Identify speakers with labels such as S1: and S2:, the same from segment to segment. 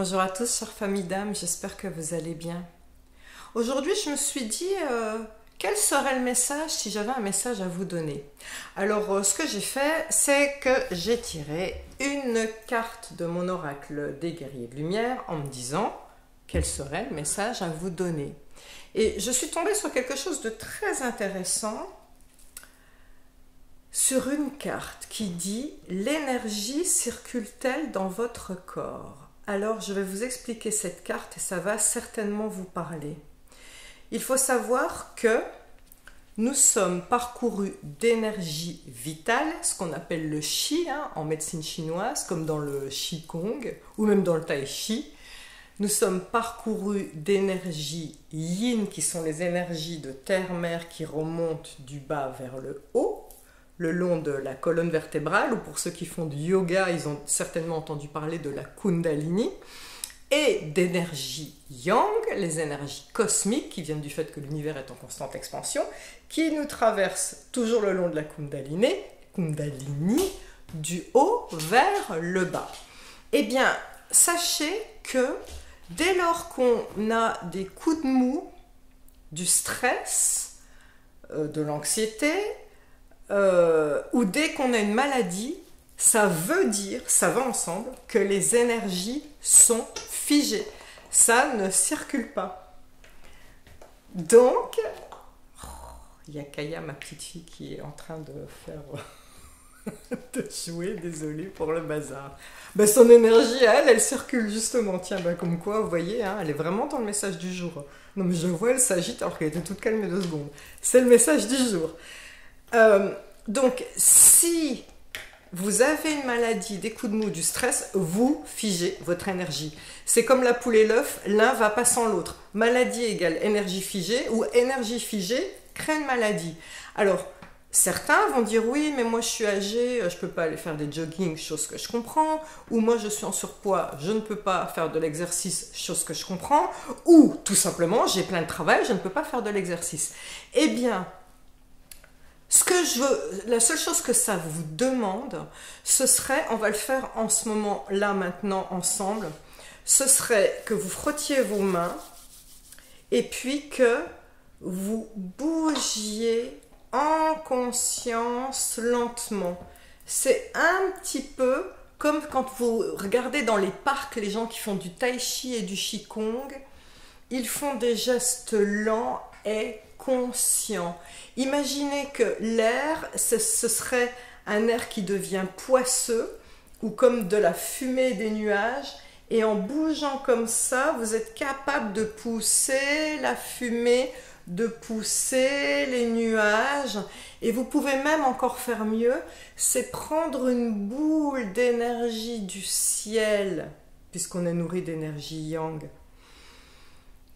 S1: Bonjour à tous, chère famille d'âme, j'espère que vous allez bien. Aujourd'hui, je me suis dit, quel serait le message si j'avais un message à vous donner? Alors, ce que j'ai fait, c'est que j'ai tiré une carte de mon oracle des guerriers de lumière en me disant quel serait le message à vous donner. Et je suis tombée sur quelque chose de très intéressant, sur une carte qui dit « L'énergie circule-t-elle dans votre corps ?» Alors, je vais vous expliquer cette carte et ça va certainement vous parler. Il faut savoir que nous sommes parcourus d'énergie vitale, ce qu'on appelle le Qi en médecine chinoise, comme dans le Qigong ou même dans le Tai Chi. Nous sommes parcourus d'énergie yin, qui sont les énergies de terre-mer qui remontent du bas vers le haut, le long de la colonne vertébrale, ou pour ceux qui font du yoga, ils ont certainement entendu parler de la Kundalini, et d'énergie yang, les énergies cosmiques qui viennent du fait que l'univers est en constante expansion, qui nous traversent toujours le long de la Kundalini, du haut vers le bas. Eh bien, sachez que dès lors qu'on a des coups de mou, du stress, de l'anxiété, ou dès qu'on a une maladie, ça veut dire, ça va ensemble, que les énergies sont figées. Ça ne circule pas. Donc, il y a Kaya, ma petite fille, qui est en train de faire... de jouer, désolée pour le bazar. Ben, son énergie, elle circule justement. Tiens, ben, comme quoi, vous voyez, elle est vraiment dans le message du jour. Non, mais je vois, elle s'agite alors qu'elle était toute calme 2 secondes. C'est le message du jour. Donc, si vous avez une maladie, des coups de mou, du stress, vous figez votre énergie. C'est comme la poule et l'œuf, l'un va pas sans l'autre. Maladie égale énergie figée, ou énergie figée crée une maladie. Alors, certains vont dire oui, mais moi je suis âgé, je peux pas aller faire des jogging, chose que je comprends, ou moi je suis en surpoids, je ne peux pas faire de l'exercice, chose que je comprends, ou tout simplement j'ai plein de travail, je ne peux pas faire de l'exercice. Eh bien, la seule chose que ça vous demande, ce serait, on va le faire en ce moment, là, maintenant, ensemble, ce serait que vous frottiez vos mains et puis que vous bougiez en conscience lentement. C'est un petit peu comme quand vous regardez dans les parcs les gens qui font du tai chi et du qigong, ils font des gestes lents et conscient. Imaginez que l'air, ce serait un air qui devient poisseux ou comme de la fumée des nuages, et en bougeant comme ça, vous êtes capable de pousser la fumée, de pousser les nuages, et vous pouvez même encore faire mieux, c'est prendre une boule d'énergie du ciel, puisqu'on est nourri d'énergie yang.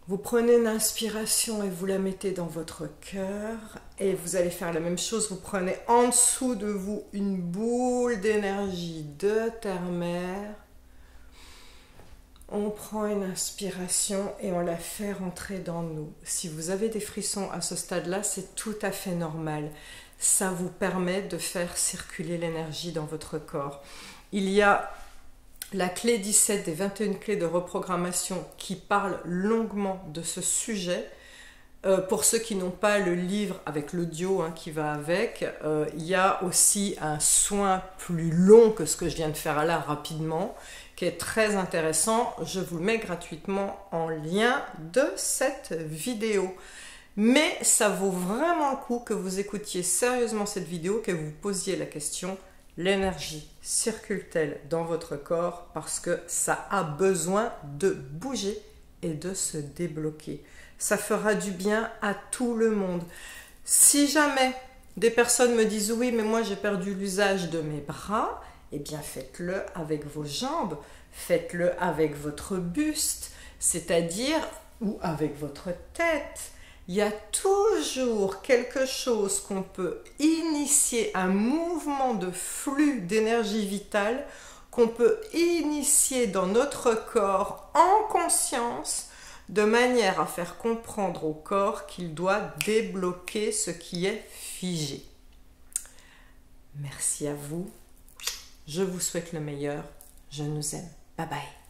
S1: Vous prenez une inspiration et vous la mettez dans votre cœur et vous allez faire la même chose. Vous prenez en dessous de vous une boule d'énergie de terre-mer. On prend une inspiration et on la fait rentrer dans nous. Si vous avez des frissons à ce stade-là, c'est tout à fait normal. Ça vous permet de faire circuler l'énergie dans votre corps. Il y a la clé 17 des 21 clés de reprogrammation qui parle longuement de ce sujet. Pour ceux qui n'ont pas le livre avec l'audio qui va avec, il y a aussi un soin plus long que ce que je viens de faire là rapidement, qui est très intéressant. Je vous le mets gratuitement en lien de cette vidéo. Mais ça vaut vraiment le coup que vous écoutiez sérieusement cette vidéo, que vous posiez la question: l'énergie circule-t-elle dans votre corps? Parce que ça a besoin de bouger et de se débloquer. Ça fera du bien à tout le monde. Si jamais des personnes me disent oui, mais moi j'ai perdu l'usage de mes bras, eh bien faites-le avec vos jambes, faites-le avec votre buste, c'est-à-dire ou avec votre tête. Il y a toujours quelque chose qu'on peut initier, un mouvement de flux d'énergie vitale qu'on peut initier dans notre corps en conscience, de manière à faire comprendre au corps qu'il doit débloquer ce qui est figé. Merci à vous. Je vous souhaite le meilleur. Je nous aime. Bye bye.